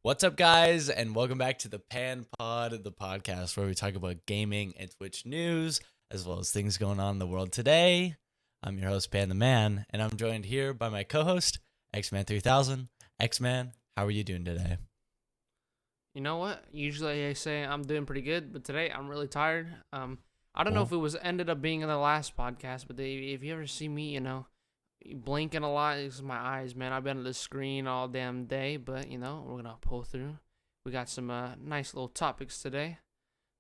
What's up, guys, and welcome back to the Pan Pod, the podcast where we talk about gaming and Twitch news, as well as things going on in the world today. I'm your host, PanTheMan, and I'm joined here by my co-host, Xman 3000. Xman, how are you doing today? You know what? Usually I say I'm doing pretty good, but today I'm really tired. I don't know if it was ended up being in the last podcast, but if you ever see me, blinking a lot, it's my eyes, man. I've been on the screen all damn day, but we're gonna pull through. We got some nice little topics today,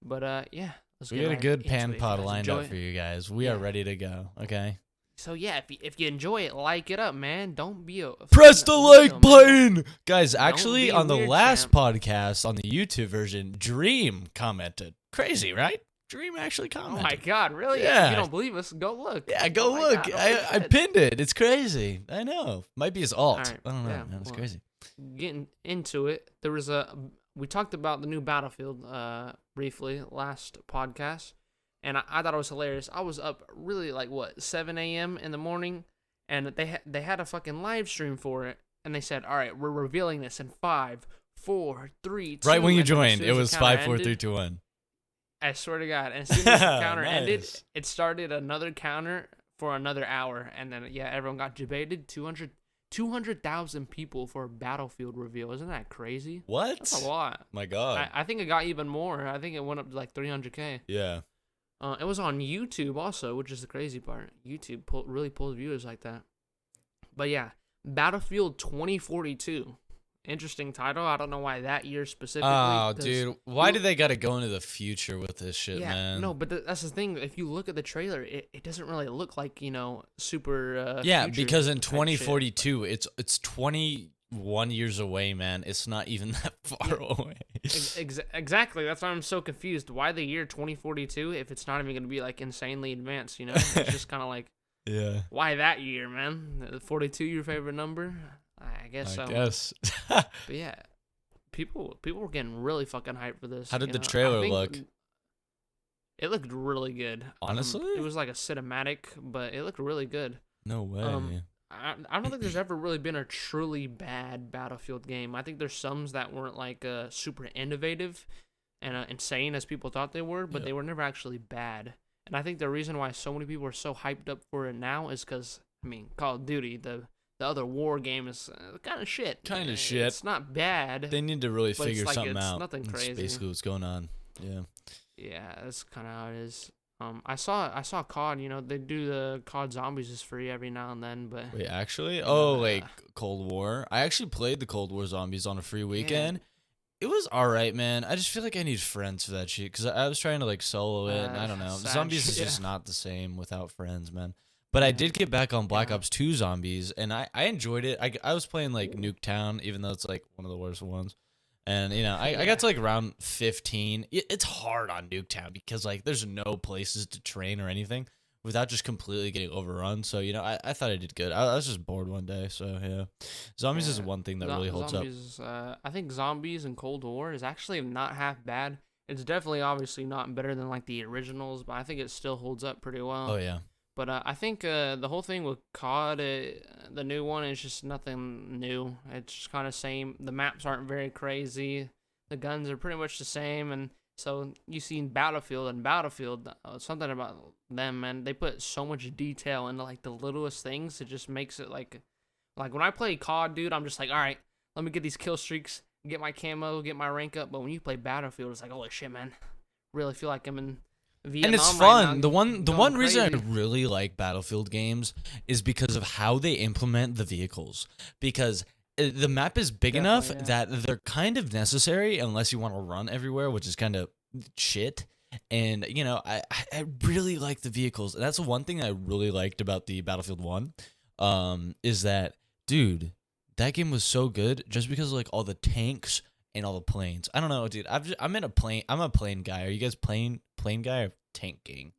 but yeah, We got a good Pan Pod lined up for you guys. We are ready to go. Okay. So yeah, if you enjoy it, like it up, man. Don't be a press the like button, guys. Don't Actually, be a on the weird last champ. podcast on the YouTube version, Dream commented. Crazy, right? Dream actually Oh commented. my god, really? Yeah. If you don't believe us, go look. Yeah, go Oh my look. God, I pinned it. It's crazy. I know. Might be his alt. All right, I don't know, yeah, man. It's well, crazy. Getting into it, we talked about the new Battlefield briefly last podcast, and I thought it was hilarious. I was up really 7 a.m. in the morning, and they had a fucking live stream for it, and they said, all right, we're revealing this in 5, 4, 3, 2. Right when you and then as joined, soon it as the was counter 5, 4, 3, ended- 2, 1. I swear to God. And as soon as the counter ended, Nice. it started another counter for another hour. And then, everyone got debated. 200,000 people for a Battlefield reveal. Isn't that crazy? What? That's a lot. My God. I think it got even more. I think it went up to 300K. Yeah. It was on YouTube also, which is the crazy part. YouTube really pulled viewers like that. But yeah, Battlefield 2042. Interesting title. I don't know why that year specifically. Oh, dude. Why do they got to go into the future with this shit, Yeah, man? no, but that's the thing. If you look at the trailer, it doesn't really look like, super Yeah, future because in type shit. 2042, it's 21 years away, man. It's not even that far away. Exactly. That's why I'm so confused. Why the year 2042 if it's not even going to be insanely advanced, It's just kind of Yeah. why that year, man? 42 your favorite number? I guess so. I guess. But yeah, people were getting really fucking hyped for this. How did the I trailer think look? It looked really good. Honestly? It was like a cinematic, but it looked really good. No way. I don't think there's ever really been a truly bad Battlefield game. I think there's some that weren't super innovative and insane as people thought they were, but Yeah. they were never actually bad. And I think the reason why so many people are so hyped up for it now is because, Call of Duty, the other war game is kind of shit. Kind of shit. It's not bad. They need to really but it's figure something it's out. nothing That's crazy. basically what's going on. Yeah. Yeah, that's kind of how it is. I saw COD. They do the COD Zombies is free every now and then, but Wait, actually? Oh, like Cold War? I actually played the Cold War Zombies on a free weekend. It was alright, man. I just feel like I need friends for that shit, because I was trying to solo it, and I don't know. sad Zombies is shit, just not the same without friends, man. But I did get back on Black Yeah. Ops 2 Zombies, and I enjoyed it. I was playing Nuketown, even though it's one of the worst ones. And, I got to round 15. It's hard on Nuketown because, there's no places to train or anything without just completely getting overrun. So, I thought I did good. I was just bored one day. So, yeah. Zombies is one thing that really holds Zombies, I think Zombies and Cold War is actually not half bad. It's definitely obviously not better than the originals, but I think it still holds up pretty well. up. Oh, yeah. But I think the whole thing with COD, the new one, is just nothing new. It's just kind of same. The maps aren't very crazy. The guns are pretty much the same. And so you see Battlefield, something about them, man. They put so much detail into the littlest things. It just makes it like when I play COD, dude, I'm just all right, let me get these kill streaks, get my camo, get my rank up. But when you play Battlefield, it's holy shit, man. Really feel like I'm in Vietnam And it's right fun. now, The one reason I crazy. really like Battlefield games is because of how they implement the vehicles. Because the map is big enough Definitely, that they're kind of necessary unless you want to run everywhere, which is kind of shit. And I really like the vehicles. And that's one thing I really liked about the Battlefield 1. Is that, dude, that game was so good just because of all the tanks and all the planes. I don't know, dude. I'm a plane guy. Are you guys plane guy or tank gang?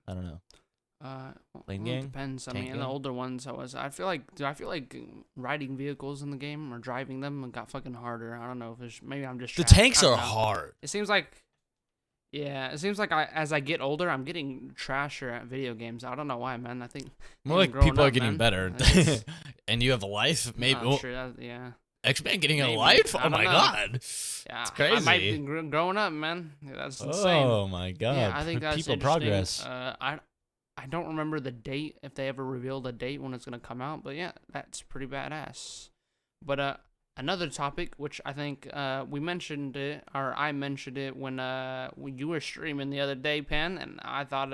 I don't know. Plane gang? Depends. Tank In gang? the older ones, I feel like riding vehicles in the game or driving them got fucking harder. I don't know if it's maybe I'm just The trash. tanks I don't are know. hard. It seems like as I get older, I'm getting trasher at video games. I don't know why, man. I think More I'm like people growing are up, getting man. better. It's- And you have a life, maybe. I'm Well, sure that, yeah. X-Man getting a Maybe. life? I Oh don't my know. god. Yeah, It's I might be crazy. growing up, man. Yeah, that's insane. Oh my god. Yeah, I think that's People interesting. progress. I don't remember the date, if they ever revealed a date when it's gonna come out, but yeah, that's pretty badass. But another topic, which I think we mentioned it, or I mentioned it when you were streaming the other day, Pan, and I thought,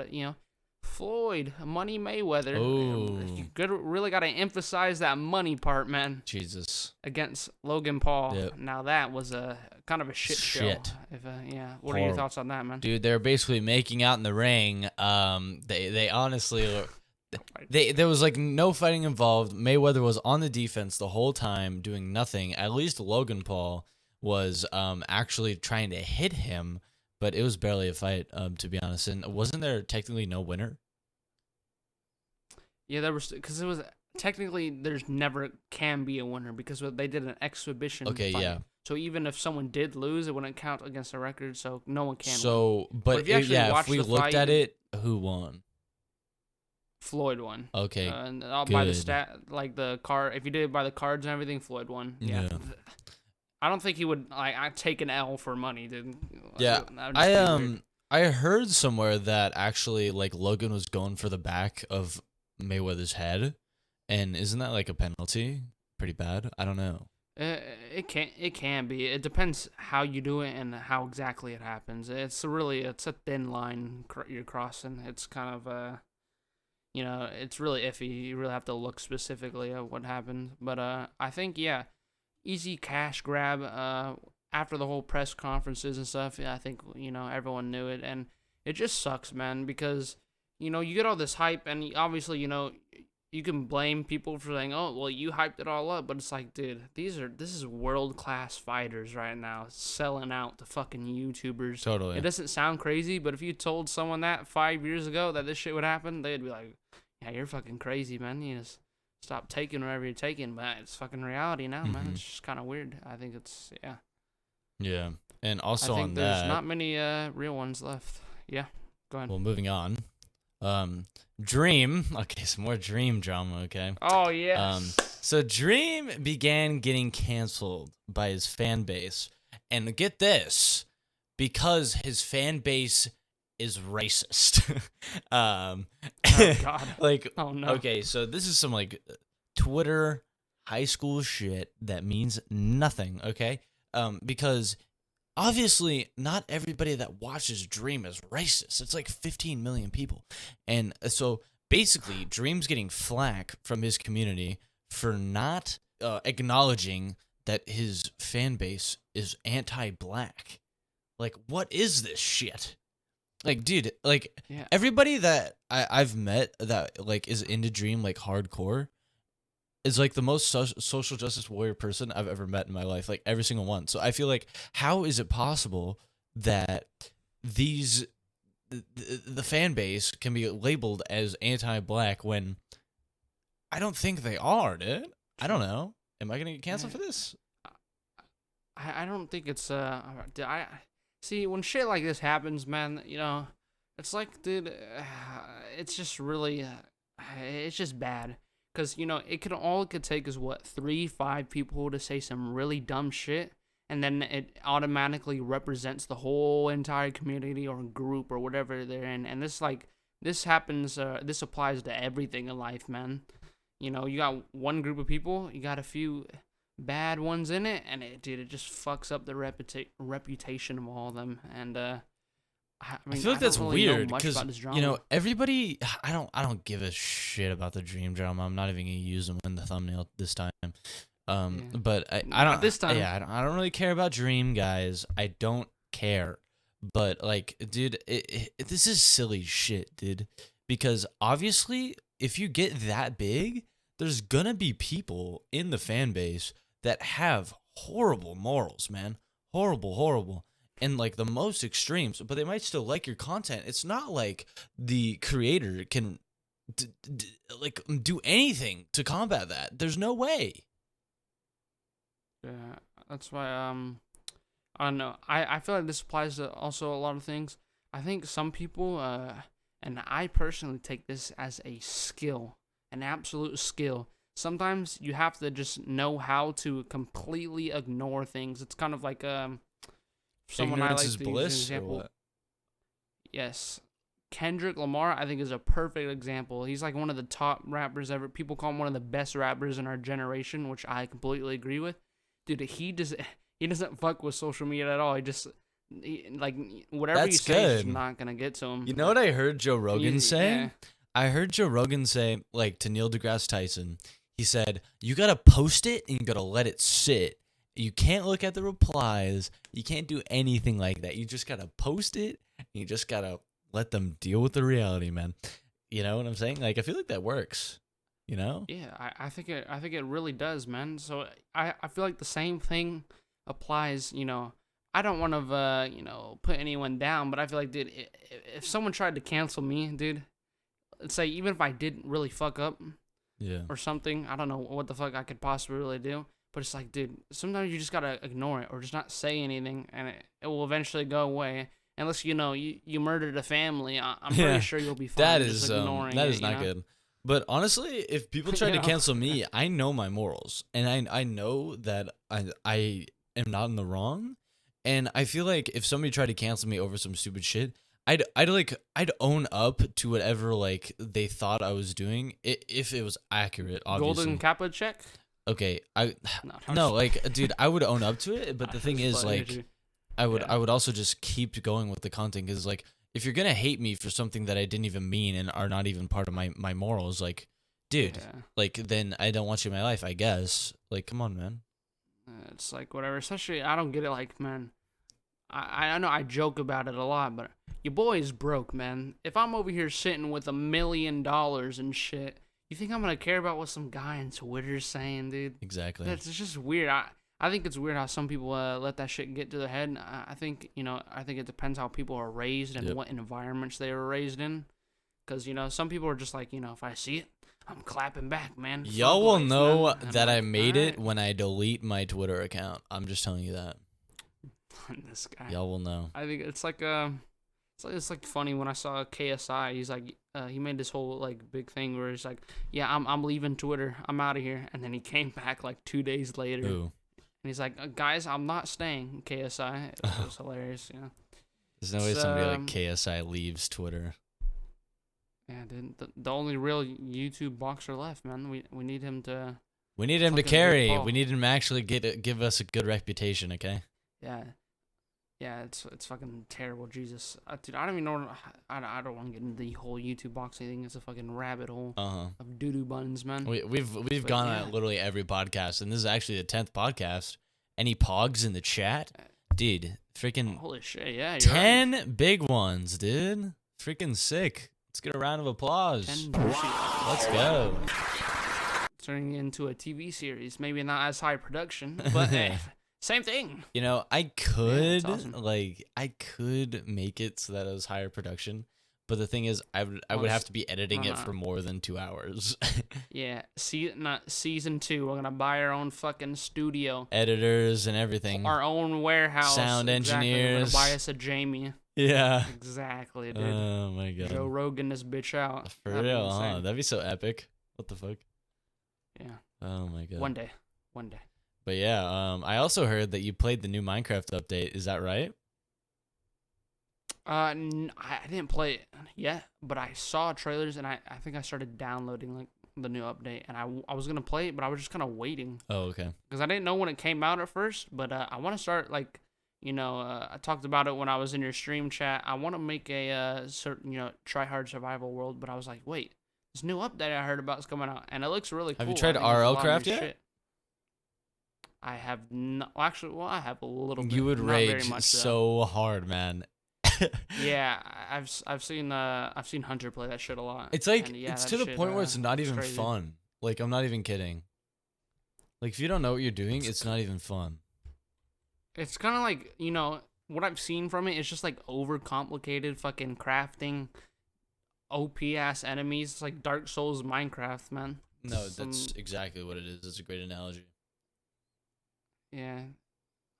Floyd, Money Mayweather. You Oh, really got to emphasize that money part, man. Jesus. Against Logan Paul. Yep. Now that was a kind of a shit show. Shit. Yeah. What are your thoughts on that, man? Dude, they're basically making out in the ring. They honestly, there was like no fighting involved. Mayweather was on the defense the whole time, doing nothing. At least Logan Paul was actually trying to hit him, but it was barely a fight, to be honest. And wasn't there technically no winner? Yeah, there was, because it was technically there's never can be a winner because they did an exhibition. Okay, fight. yeah. So even if someone did lose, it wouldn't count against the record. So no one can. So, win. but if you actually if watch we the looked fight, at it, who won? Floyd won. Okay, and I'll by the good. stat, like the card. If you did it by the cards and everything, Floyd won. Yeah. I don't think he would I take an L for money, dude. Yeah, That would just be weird. I heard somewhere that actually like Logan was going for the back of Mayweather's head, and isn't that like a penalty? Pretty bad. I don't know. It can be. It depends how you do it and how exactly it happens. It's a thin line you're crossing. It's kind of it's really iffy. You really have to look specifically at what happened. But I think easy cash grab. After the whole press conferences and stuff, I think everyone knew it, and it just sucks, man, because you get all this hype, and obviously you can blame people for saying, oh, well, you hyped it all up, but it's like, dude, this is world-class fighters right now selling out to fucking YouTubers. Totally. It doesn't sound crazy, but if you told someone that 5 years ago that this shit would happen, they'd be like, yeah, you're fucking crazy, man. You just stop taking whatever you're taking, but it's fucking reality now, man. It's just kind of weird. I think it's, Yeah, and also I think on there's that, not many real ones left. Yeah, go ahead. well, moving on. Dream. Okay, some more Dream drama. Okay. Oh yes. So Dream began getting canceled by his fan base, and get this, because his fan base is racist. Oh God. Like, Oh no. okay, so this is some like Twitter high school shit that means nothing. Okay, because obviously not everybody that watches Dream is racist. It's like 15 million people, and so basically Dream's getting flack from his community for not acknowledging that his fan base is anti-black. Like, what is this shit? Like, dude, like, everybody that I've met that, like, is into Dream, like, hardcore, is, like, the most social justice warrior person I've ever met in my life. Like, every single one. So I feel like, how is it possible that the fan base can be labeled as anti-black when I don't think they are, dude? I don't know. Am I going to get canceled for this? I don't think it's see, when shit like this happens, man, it's like, dude, it's just really it's just bad, because all it could take is what, 3-5 people to say some really dumb shit, and then it automatically represents the whole entire community or group or whatever they're in. And this happens, this applies to everything in life, man. You got one group of people, you got a few bad ones in it, and it just fucks up the reputation of all of them. And I feel like that's really know weird much because about this drama. everybody. I don't give a shit about the Dream drama. I'm not even gonna use them in the thumbnail this time. But I don't this time. Yeah, I don't really care about Dream, guys. I don't care. But like, dude, this is silly shit, dude. Because obviously, if you get that big, there's gonna be people in the fan base that have horrible morals, man. Horrible. And like the most extremes, but they might still like your content. It's not like the creator can like do anything to combat that. There's no way. Yeah, that's why I don't know. I feel like this applies to also a lot of things. I think some people and I personally take this as a skill, an absolute skill. sometimes you have to just know how to completely ignore things. It's kind of like someone I Ignorance like is to use an bliss, or example. what? Yes. Kendrick Lamar, I think, is a perfect example. He's like one of the top rappers ever. People call him one of the best rappers in our generation, which I completely agree with. Dude, he doesn't fuck with social media at all. Like whatever you That's say is just good. not gonna get to him. You know what I heard Joe Rogan say? Yeah. I heard Joe Rogan say, like, to Neil deGrasse Tyson, he said, you gotta post it and you gotta let it sit. You can't look at the replies. You can't do anything like that. You just gotta post it and you just gotta let them deal with the reality, man. You know what I'm saying? Like, I feel like that works. You know? Yeah, I think it really does, man. So I feel like the same thing applies. I don't want to put anyone down, but I feel like, dude, if someone tried to cancel me, dude, let's say even if I didn't really fuck up Yeah. or something, I don't know what the fuck I could possibly really do. But it's like, dude, sometimes you just gotta ignore it or just not say anything, and it will eventually go away. Unless you murdered a family, I'm pretty sure you'll be fine. That just is ignoring that it, is not good. But honestly, if people try to Yeah. cancel me, I know my morals, and I know that I am not in the wrong, and I feel like if somebody tried to cancel me over some stupid shit, I'd own up to whatever like they thought I was doing, if it was accurate, obviously. Golden Kappa check. Okay, No, no, like, dude, I would own up to it, but the thing is, like, you. I would Yeah. I would also just keep going with the content, because like, if you're gonna hate me for something that I didn't even mean and are not even part of my morals, like, dude, Yeah. like, then I don't want you in my life, I guess. Like, come on, man. It's like whatever. Especially, I don't get it. Like, man, I know I joke about it a lot, but your boy is broke, man. If I'm over here sitting with $1 million and shit, you think I'm gonna care about what some guy on Twitter's saying, dude? Exactly. That's just weird. I think it's weird how some people let that shit get to their head. I think it depends how people are raised and Yep. what environments they were raised in. Because some people are just like, if I see it, I'm clapping back, man. Y'all Fuck will life, know man. And I'm that I like, made it "Alright." when I delete my Twitter account. I'm just telling you that. This guy. Y'all will know. I think it's like it's like funny when I saw KSI. He's like he made this whole like big thing where he's like, yeah, I'm leaving Twitter. I'm out of here. And then he came back like 2 days later. Ooh. And he's like, guys, I'm not staying. KSI. It was hilarious. Yeah. There's no way somebody like Um, KSI leaves Twitter. Yeah, dude. The only real YouTube boxer left, man. We need him to. We need him to Fucking carry. Jake Paul. We need him to actually give us a good reputation, okay? Yeah. Yeah, it's fucking terrible, Jesus, dude. I don't even know. I don't want to get into the whole YouTube boxing thing. It's a fucking rabbit hole of doo doo buns, man. We've But gone yeah. on literally every podcast, and this is actually the 10th podcast. Any pogs in the chat, dude? Freaking Holy shit! Yeah, you're 10 right. big ones, dude. Freaking sick. Let's get a round of applause. 10 Let's go. turning into a TV series. Maybe not as high production, but same thing. You know, I could that's awesome. I could make it so that it was higher production, but the thing is, I would have to be editing it for more than 2 hours. Yeah, season 2. We're gonna buy our own fucking studio, Editors and everything. our own warehouse, Sound exactly. We're engineers. gonna buy us a Jamie. Yeah. Exactly, dude. Oh my god. Joe Rogan this bitch out. For That'd be real, huh? insane. That'd be so epic. What the fuck? Yeah. Oh my god. One day. But yeah, I also heard that you played the new Minecraft update. Is that right? I didn't play it yet, but I saw trailers and I think I started downloading like the new update, and I was gonna play it, but I was just kind of waiting Oh, okay. because I didn't know when it came out at first. But I want to start like I talked about it when I was in your stream chat. I want to make a certain try hard survival world, but I was like, wait, this new update I heard about is coming out, and it looks really cool. Have you tried I think there's a RL lot of Craft new yet? shit. I have not. Well, actually, I have a little bit. You would not very rage much, though. so hard, man. Yeah, I've seen Hunter play that shit a lot. It's like and, yeah, it's that to the shit, point where it's not it's even crazy. fun. Like, I'm not even kidding. Like, if you don't know what you're doing, it's not even fun. It's kind of like what I've seen from it is just like overcomplicated fucking crafting, OP ass enemies. It's like Dark Souls Minecraft, man. No, that's exactly what it is. It's a great analogy. Yeah,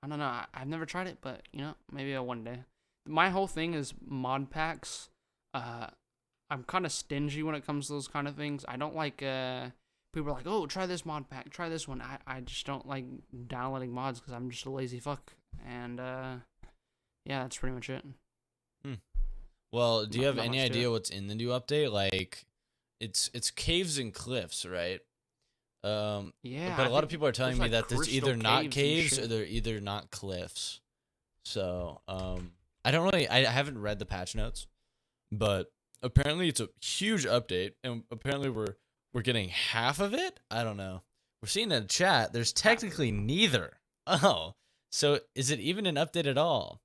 I don't know. I've never tried it, but maybe one day. My whole thing is mod packs. I'm kind of stingy when it comes to those kind of things. I don't like people are like, oh, try this mod pack, try this one. I just don't like downloading mods because I'm just a lazy fuck. And yeah, that's pretty much it. Well, do you have Not any much to idea it. what's in the new update? Like, it's caves and cliffs, right? Yeah, But I a lot of think people are telling there's, me like, that there's crystal either not caves and caves or shit. they're either not cliffs. So, I don't really, I haven't read the patch notes, but apparently it's a huge update, and apparently we're getting half of it. I don't know. We're seeing in the chat. There's technically neither. Oh, so is it even an update at all?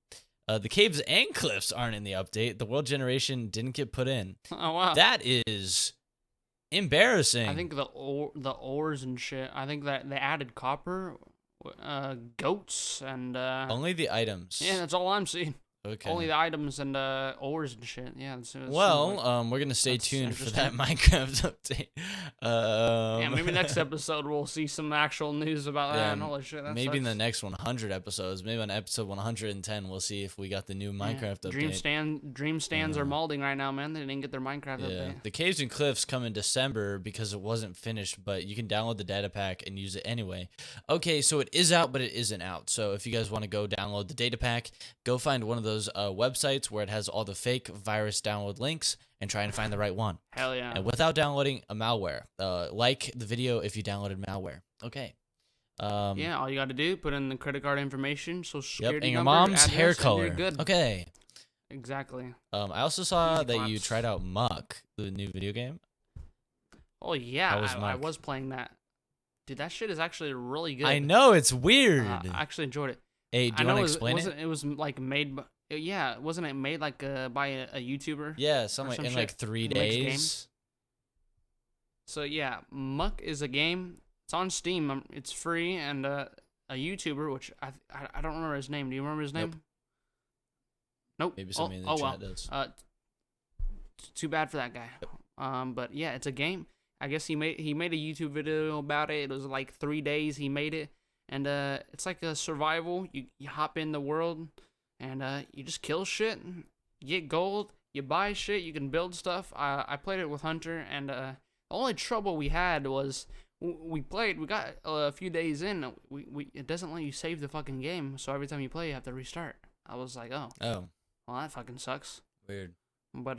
The caves and cliffs aren't in the update. The world generation didn't get put in. Oh wow. That is embarrassing. I think the ores and shit. I think that they added copper, goats, and Only the items. yeah, that's all I'm seeing. Okay. Only the items and ores and shit. Yeah. Well, like, we're gonna stay that's tuned for that interesting. Minecraft update. Yeah, maybe next episode we'll see some actual news about that. Yeah, And holy shit, that maybe in the sucks. next 100 episodes, maybe on episode 110, we'll see if we got the new Minecraft update. Dream stands are molding right now, man. They didn't get their Minecraft Yeah, update. the caves and cliffs come in December because it wasn't finished, but you can download the data pack and use it anyway. Okay, so it is out, but it isn't out. So if you guys want to go download the data pack, go find one of those websites where it has all the fake virus download links and try and find the right one. Hell yeah. And without downloading a malware. Like the video if you downloaded malware. Okay. Yeah, all you got to do, put in the credit card information, social Yep, security and your number, mom's hair address, and you're color. good. Okay. Exactly. I also saw Easy that you claps. tried out Muck, the new video game. Oh yeah, How was I Muck? was playing that. Dude, that shit is actually really good. I know, it's weird. I actually enjoyed it. Hey, do I you know want to explain it was like made by, yeah, wasn't it made like by a YouTuber? Yeah, something some in shit like 3 who makes days. games. So yeah, Muck is a game. It's on Steam. It's free, and a YouTuber, which I don't remember his name. Do you remember his Nope. name? Nope. Maybe somebody in the chat does. Too bad for that guy. But yeah, it's a game. I guess he made a YouTube video about it. It was like 3 days he made it, and it's like a survival. You hop in the world, and you just kill shit, you get gold, you buy shit, you can build stuff. I played it with Hunter, and the only trouble we had was we got a few days in, it doesn't let you save the fucking game, so every time you play you have to restart. I was like, oh, Oh, well that fucking sucks. weird. But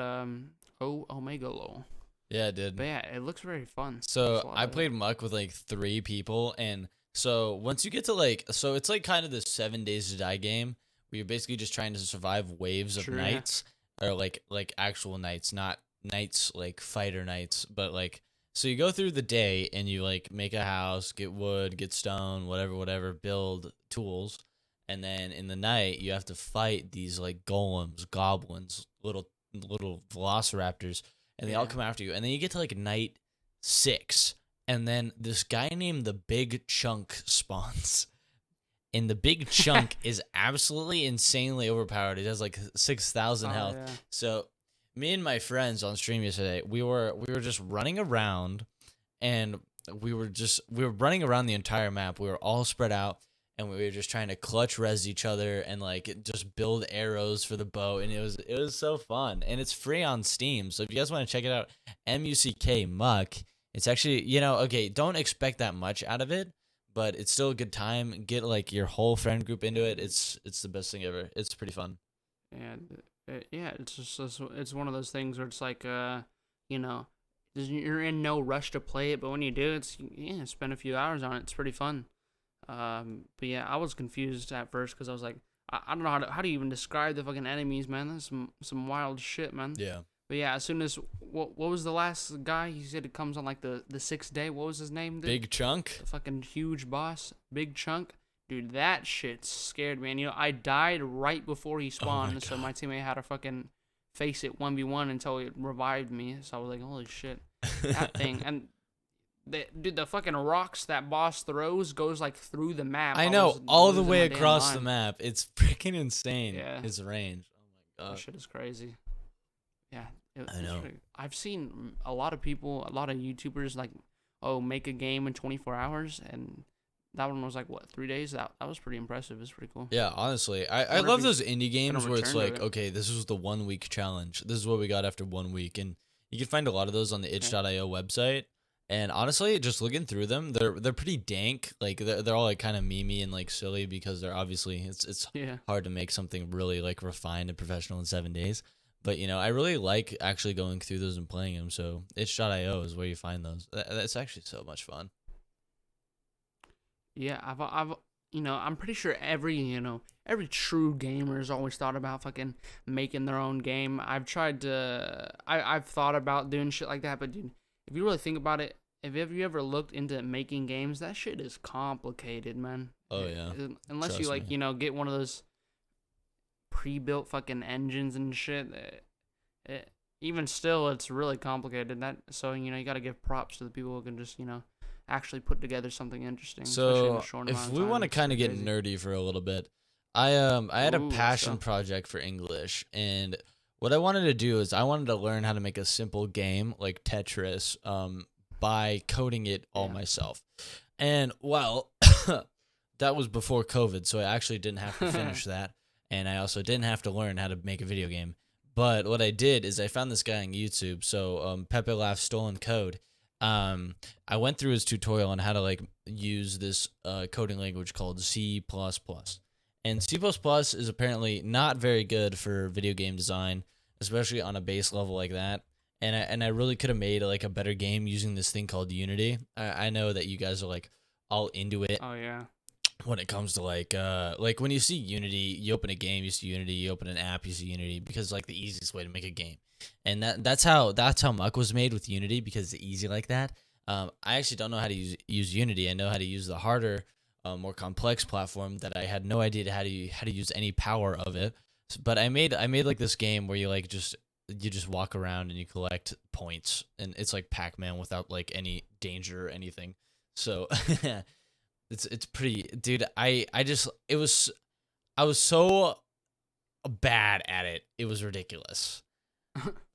Omega Lol. Yeah, it did. But yeah, it looks very fun. So I played Muck with like 3 people, and so once you get to like, so it's like kind of this 7 days to die game where you're basically just trying to survive waves of Sure, yeah. nights, or like actual nights, not nights like fighter nights, but like, so you go through the day and you like make a house, get wood, get stone, whatever, build tools, and then in the night you have to fight these like golems, goblins, little velociraptors, and they all Yeah. come after you. And then you get to like night 6, and then this guy named the Big Chunk spawns. And the Big Chunk is absolutely insanely overpowered. It has like 6,000 health. Yeah. So me and my friends on stream yesterday, we were just running around, and we were running around the entire map. We were all spread out, and we were just trying to clutch res each other and like just build arrows for the bow, and it was so fun. And it's free on Steam, so if you guys want to check it out, MUCK Muck. It's actually, okay, don't expect that much out of it, but it's still a good time. Get like your whole friend group into it. It's the best thing ever. It's pretty fun. Yeah, it's just it's one of those things where it's like you're in no rush to play it, but when you do, spend a few hours on it. It's pretty fun. But yeah, I was confused at first because I was like, I don't know how do you even describe the fucking enemies, man. That's some wild shit, man. Yeah. But yeah, as soon as what was the last guy? You said it comes on like the 6th day. What was his name? Big Chunk. The fucking huge boss, Big Chunk. Dude, that shit scared me. And I died right before he spawned, so my teammate had to fucking face it 1v1 until it revived me. So I was like, holy shit, that thing. And the fucking rocks that boss throws goes like through the map. I know, was all the losing way my damn across the mind. map. It's freaking insane. Yeah. His range. Oh my That god. shit is crazy. Yeah, I know. I've seen a lot of people, a lot of YouTubers like, make a game in 24 hours, and that one was like what 3 days. That was pretty impressive. It's pretty cool. Yeah, honestly, I wonder love if those indie games where it's return to like, it. okay, this was the 1 week challenge. This is what we got after 1 week, and you can find a lot of those on the itch.io website. And honestly, just looking through them, they're pretty dank. Like they're all like kind of memey and like silly because they're obviously it's Yeah. hard to make something really like refined and professional in 7 days. But I really like actually going through those and playing them. So itch.io is where you find those. That's actually so much fun. Yeah, I've I'm pretty sure every true gamer has always thought about fucking making their own game. I've thought about doing shit like that, but dude, if you really think about it, if you ever looked into making games, that shit is complicated, man. Oh yeah. Unless Trust you like, me. get one of those pre-built fucking engines and shit. Even still, it's really complicated. So you got to give props to the people who can just actually put together something interesting. Especially in So a short if amount of we time. want to It's kind of get crazy. nerdy for a little bit, I had a Ooh, let's passion go. project for English, and what I wanted to do is I wanted to learn how to make a simple game like Tetris by coding it all Yeah. myself. And well, that was before COVID, so I actually didn't have to finish that, and I also didn't have to learn how to make a video game. But what I did is I found this guy on YouTube, so Pepe Laughs Stolen Code. I went through his tutorial on how to like use this coding language called C++. And C++ is apparently not very good for video game design, especially on a base level like that. And I really could have made like a better game using this thing called Unity. I know that you guys are like all into it Oh yeah. when it comes to like when you see Unity, you open a game, you see Unity, you open an app, you see Unity because it's like the easiest way to make a game. And that's how Muck was made with Unity because it's easy like that. I actually don't know how to use Unity. I know how to use the harder, more complex platform that I had no idea how to use any power of it. But I made like this game where you just walk around and you collect points, and it's like Pac-Man without like any danger or anything. So it's pretty, dude. I was so bad at it. It was ridiculous.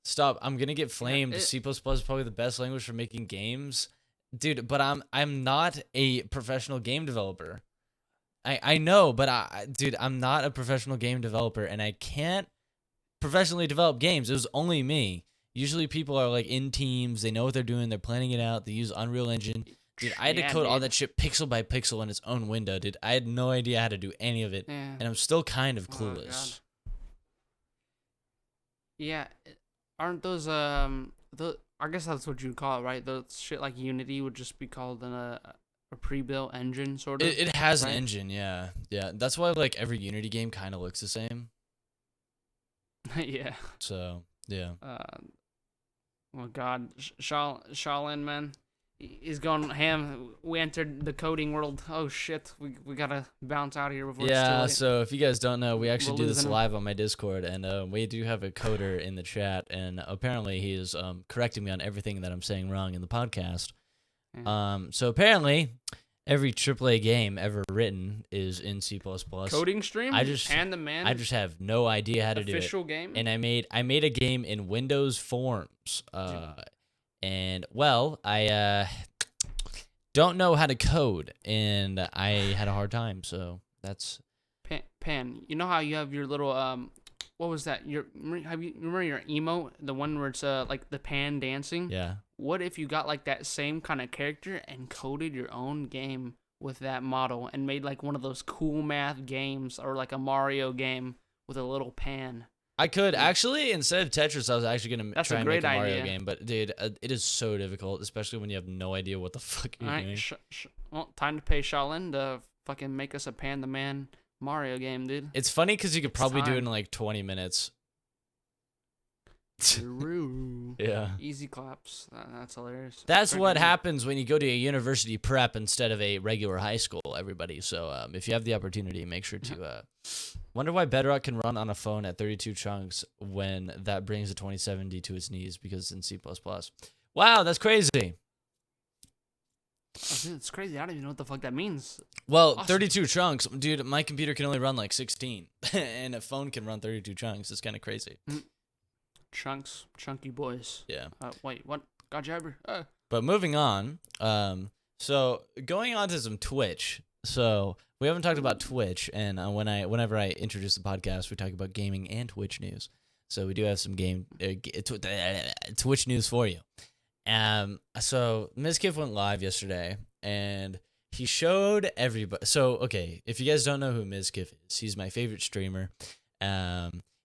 Stop. I'm gonna get flamed. C++ is probably the best language for making games. Dude, but I'm not a professional game developer. I know, but dude, I'm not a professional game developer and I can't professionally develop games. It was only me. Usually people are like in teams, they know what they're doing, they're planning it out, they use Unreal Engine. Dude, I had to code all that shit pixel by pixel in its own window, dude. I had no idea how to do any of it, Yeah. and I'm still kind of Oh, clueless. Yeah. Aren't those I guess that's what you'd call it, right? Those shit like Unity would just be called a pre-built engine, sort of. It has an right? engine, yeah. Yeah, that's why like every Unity game kind of looks the same. Yeah. So, yeah. Oh God, Shaolin, man, he's going ham. We entered the coding world. Oh shit, we gotta bounce out of here before it's too Yeah, late. so if you guys don't know, we actually We're do this losing him. live on my Discord, and we do have a coder in the chat, and apparently he is correcting me on everything that I'm saying wrong in the podcast. Yeah. So apparently every AAA game ever written is in C++. Coding stream. I just have no idea how to do it. Official game. And I made a game in Windows Forms. And well, I don't know how to code, and I had a hard time. So that's Pan. You know how you have your little what was that? You remember your emote, the one where it's like the pan dancing? yeah. What if you got like that same kind of character and coded your own game with that model and made like one of those cool math games or like a Mario game with a little pan? I could actually, instead of Tetris, I was actually gonna That's try a and make great a Mario idea. game. But dude, it is so difficult, especially when you have no idea what the fuck you're All doing. right, well, time to pay Shaolin to fucking make us a PanTheMan Mario game, dude. It's funny because you could probably do it in time. like 20 minutes. True. Yeah. Easy claps. That's hilarious. That's Freaking- what happens when you go to a university prep instead of a regular high school, everybody. So if you have the opportunity, make sure to. Wonder why Bedrock can run on a phone at 32 chunks when that brings the 2070 to its knees because it's in C++. Wow, that's crazy. Oh, dude, it's crazy. I don't even know what the fuck that means. Well, Awesome. 32 chunks. Dude, my computer can only run like 16. And a phone can run 32 chunks. It's kind of crazy. Chunks. Chunky boys. Yeah. Wait, what? God jabber. But moving on, so going on to some Twitch. So we haven't talked about Twitch, and whenever I introduce the podcast, we talk about gaming and Twitch news. So we do have some Twitch news for you. So mizkif went live yesterday, and he showed everybody. So okay, if you guys don't know who mizkif is, he's my favorite streamer.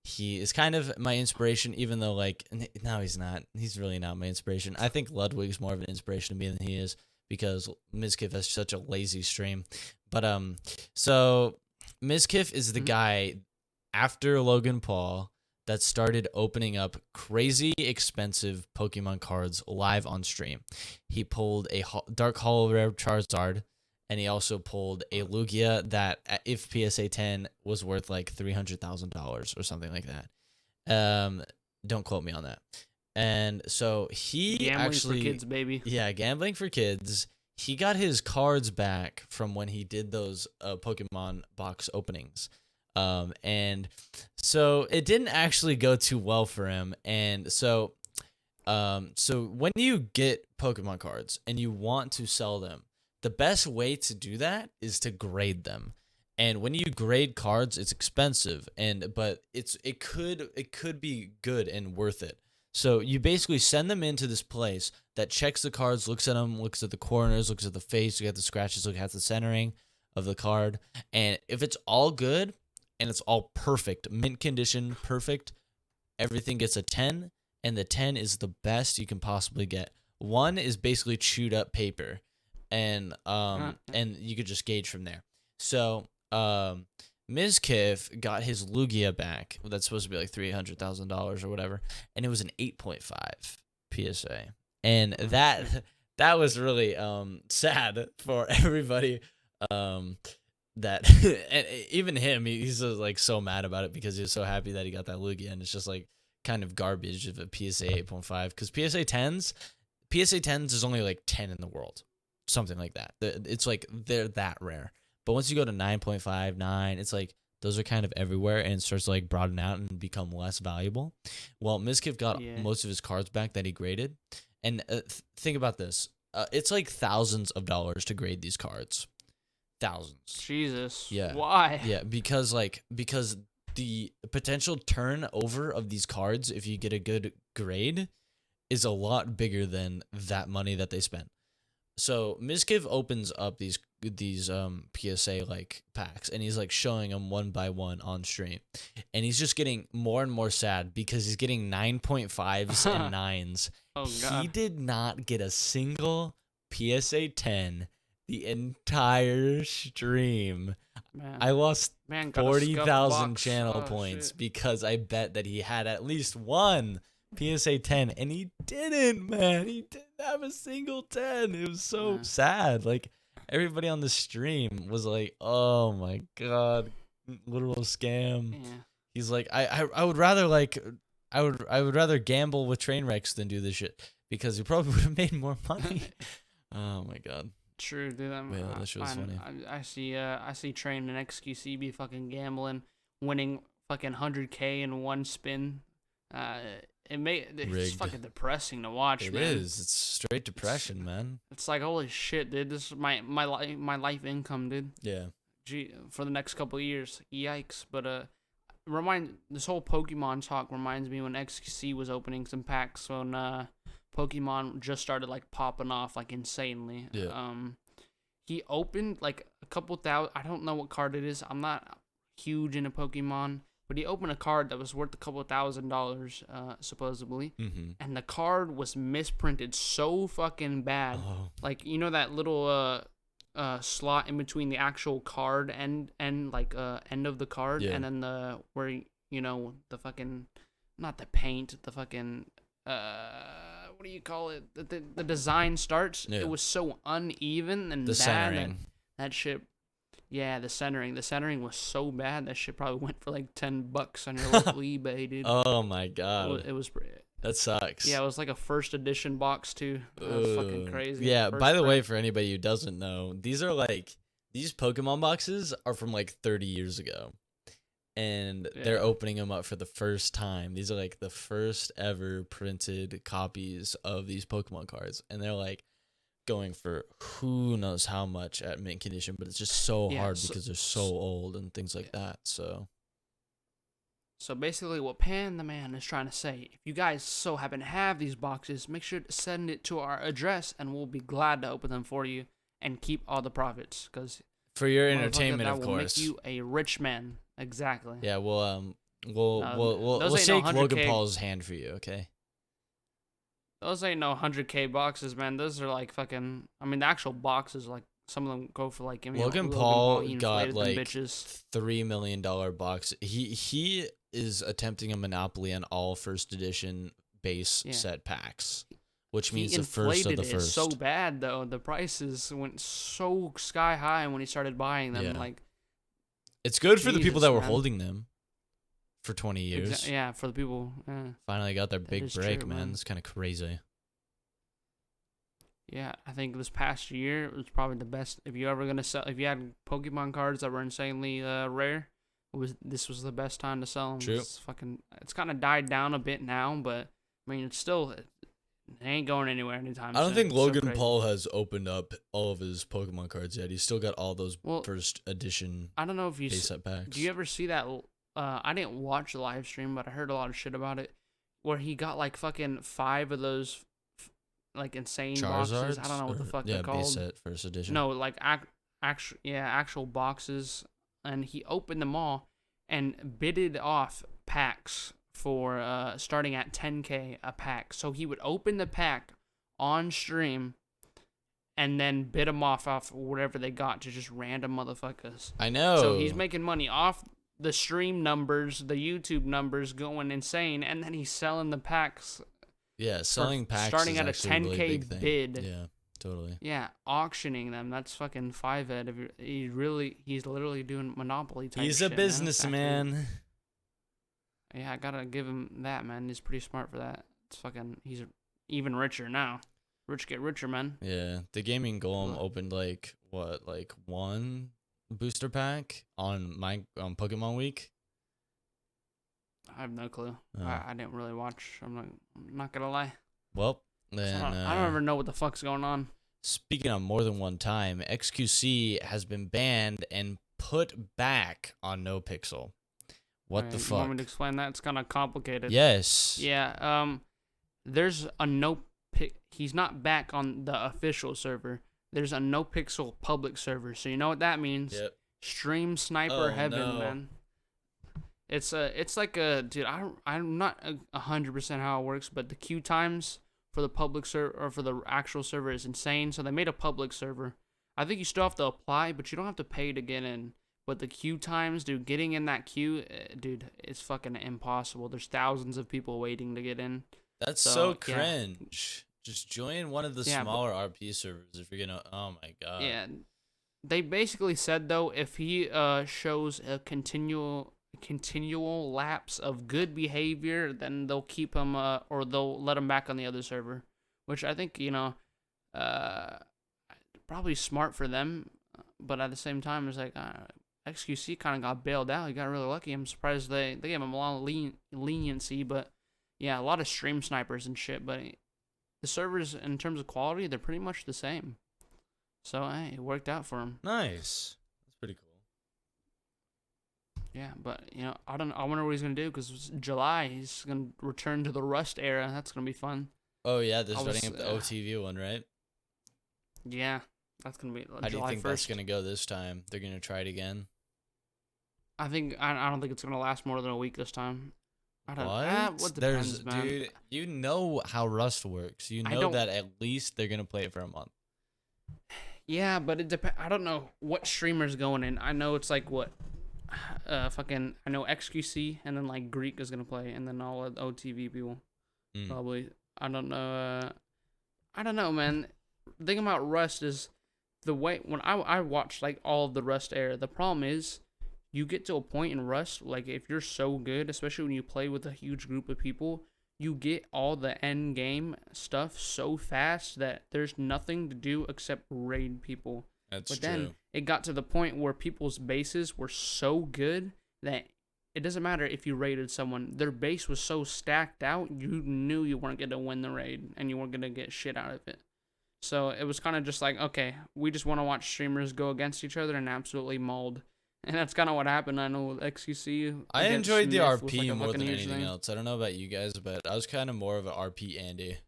He is kind of my inspiration, even though like no, he's not. He's really not my inspiration. I think Ludwig's more of an inspiration to me than he is because mizkif has such a lazy stream. But so mizkif is the Mhm. guy after Logan Paul that started opening up crazy expensive Pokemon cards live on stream. He pulled a Dark Hollow Rare Charizard, and he also pulled a Lugia that, if PSA 10, was worth like $300,000 or something like that. Don't quote me on that. And so he Gambling actually, for kids, baby. yeah, gambling for kids. He got his cards back from when he did those Pokemon box openings. And so it didn't actually go too well for him. And so when you get Pokemon cards and you want to sell them, the best way to do that is to grade them. And when you grade cards, it's expensive, but it could be good and worth it. So you basically send them into this place that checks the cards, looks at them, looks at the corners, looks at the face, look at the scratches, look at the centering of the card, and if it's all good and it's all perfect, mint condition, perfect, everything gets a 10, and the 10 is the best you can possibly get. 1 is basically chewed up paper, and you could just gauge from there. So Mizkif got his Lugia back. That's supposed to be like $300,000 or whatever, and it was an 8.5 PSA, and that was really sad for everybody. That and even him, he's like so mad about it because he was so happy that he got that Lugia, and it's just like kind of garbage of a PSA 8.5 because PSA 10s is only like 10 in the world, something like that. It's like they're that rare. But once you go to 9.5, 9, it's like those are kind of everywhere, and it starts to like broaden out and become less valuable. Well, Mizkif got Yeah. most of his cards back that he graded, and think about this: it's like thousands of dollars to grade these cards. Thousands. Jesus. Yeah. Why? Yeah, because the potential turnover of these cards, if you get a good grade, is a lot bigger than that money that they spent. So Mizkif opens up these PSA like packs, and he's like showing them one by one on stream, and he's just getting more and more sad because he's getting 9.5s and 9s. Oh He God. did not get a single PSA 10 the entire stream. Man. I lost Man got a 40,000 box. channel Oh, points shit. because I bet that he had at least one PSA 10, and he didn't, man. He didn't have a single 10. It was so Yeah. sad. Like, everybody on the stream was like, oh my God, literal scam. Yeah. He's like, I would rather like, I would rather gamble with train wrecks than do this shit because he probably would have made more money. Oh my God. True, dude. Yeah, that shit was funny. I see Train and XQC be fucking gambling, winning fucking 100K in one spin. It's Rigged. fucking depressing to watch, It man. is. It's straight depression, man. It's like holy shit, dude. This is my life income, dude. Yeah. Gee, for the next couple of years. Yikes. But this whole Pokemon talk reminds me when XQC was opening some packs when Pokemon just started like popping off like insanely. Yeah. He opened like a couple thousand. I don't know what card it is. I'm not huge into Pokemon, but he opened a card that was worth a couple $1,000, supposedly, and the card was misprinted so fucking bad. Oh. Like you know that little slot in between the actual card and like end of the card, Yeah. and then the where you know the fucking not the paint, the fucking what do you call it? The design starts. Yeah. It was so uneven and The bad centering. that shit. Yeah, the centering. The centering was so bad that shit probably went for like $10 on your local eBay, dude. Oh my God. It was That sucks. yeah, it was like a first edition box too. That was fucking crazy. Yeah, First by the way, print. for anybody who doesn't know, these Pokemon boxes are from like 30 years ago. And they're Yeah. opening them up for the first time. These are like the first ever printed copies of these Pokemon cards. And they're like going for who knows how much at mint condition, but it's just so Yeah, hard because they're so old and things like that. So So basically, what PanTheMan is trying to say, if you guys so happen to have these boxes, make sure to send it to our address, and we'll be glad to open them for you and keep all the profits. Because For your entertainment, that of will course. make you a rich man. Exactly. Yeah, we'll those ain't no shake Logan 100K. Paul's hand for you, okay? Those ain't no 100K boxes, man. Those are like fucking. I mean, the actual boxes, like some of them go for like. Logan Paul he got inflated like them bitches. $3 million box. He is attempting a monopoly on all first edition base set packs, which means the first of the first. It so bad though. The prices went so sky high when he started buying them. Like, it's good for the people that were man. holding them for 20 years. Yeah, for the people. Finally got their big break, true, man. It's kind of crazy. Yeah, I think this past year was probably the best. If you ever gonna sell, if you had Pokemon cards that were insanely rare, this was the best time to sell them. True. It's kind of died down a bit now, but I mean, it ain't going anywhere anytime soon. I don't think Logan Paul has opened up all of his Pokemon cards yet. He's still got all those first edition. I don't know if you base set packs. Do you ever see that? I didn't watch the live stream, but I heard a lot of shit about it, where he got like fucking 5 of those. Like insane boxes. I don't know what the fuck they're called. Base set first edition. No, like actual boxes, and he opened them all and bidded off packs for starting at 10K a pack. So he would open the pack on stream and then bid them off whatever they got to just random motherfuckers. I know. So he's making money off the stream numbers, the YouTube numbers going insane, and then he's selling the packs. Yeah, selling packs starting is at a 10K really big thing. bid. Yeah, totally. Yeah, auctioning them. That's fucking 5ed. He's literally doing monopoly type. He's a businessman. Yeah, I gotta give him that, man. He's pretty smart for that. He's even richer now. Rich get richer, man. Yeah, the gaming golem opened like one booster pack on Pokemon Week. I have no clue. I didn't really watch. I'm not gonna lie. Well, then I don't ever know what the fuck's going on. Speaking of more than one time, XQC has been banned and put back on nopixel. What the fuck? You want me to explain that? It's kind of complicated. Yes. Yeah. There's a He's not back on the official server. There's a nopixel public server. So you know what that means? Yep. Stream sniper heaven, man. It's like a dude. I'm not 100% how it works, but the queue times for the public server or for the actual server is insane. So they made a public server. I think you still have to apply, but you don't have to pay to get in. But the queue times, dude, getting in that queue, dude, it's fucking impossible. There's thousands of people waiting to get in. That's so cringe. Just join one of the smaller RP servers if you're gonna. Oh my god. Yeah, they basically said though, if he shows a continual lapse of good behavior, then they'll keep him or they'll let him back on the other server, which I think probably smart for them, but at the same time it's like XQC kind of got bailed out. He got really lucky. I'm surprised they gave him a lot of leniency, but yeah, a lot of stream snipers and shit, but the servers in terms of quality, they're pretty much the same. So hey, it worked out for him. Nice. That's pretty cool. Yeah, but I wonder what he's gonna do because July he's gonna return to the Rust era. That's gonna be fun. Oh yeah, they're starting up the OTV one, right? Yeah, that's gonna be. How do you think that's gonna go this time? They're gonna try it again. I don't think it's gonna last more than a week this time. What depends, man. Dude, you know how Rust works. You know that at least they're gonna play it for a month. Yeah, but it depends. I don't know what streamer's going in. I know it's like what, I know XQC and then like Greek is gonna play and then all the OTV people, probably. I don't know, man. The thing about Rust is the way when I watched like all of the Rust era. The problem is, you get to a point in Rust, like if you're so good, especially when you play with a huge group of people, you get all the end game stuff so fast that there's nothing to do except raid people. That's true. Then it got to the point where people's bases were so good that it doesn't matter if you raided someone. Their base was so stacked out, you knew you weren't going to win the raid and you weren't going to get shit out of it. So it was kind of just like, okay, we just want to watch streamers go against each other and absolutely mauled. And that's kind of what happened. I know with XQC. I against enjoyed the Smith was, RP like, a more fucking than huge anything thing. else. I don't know about you guys, but I was kind of more of an RP Andy.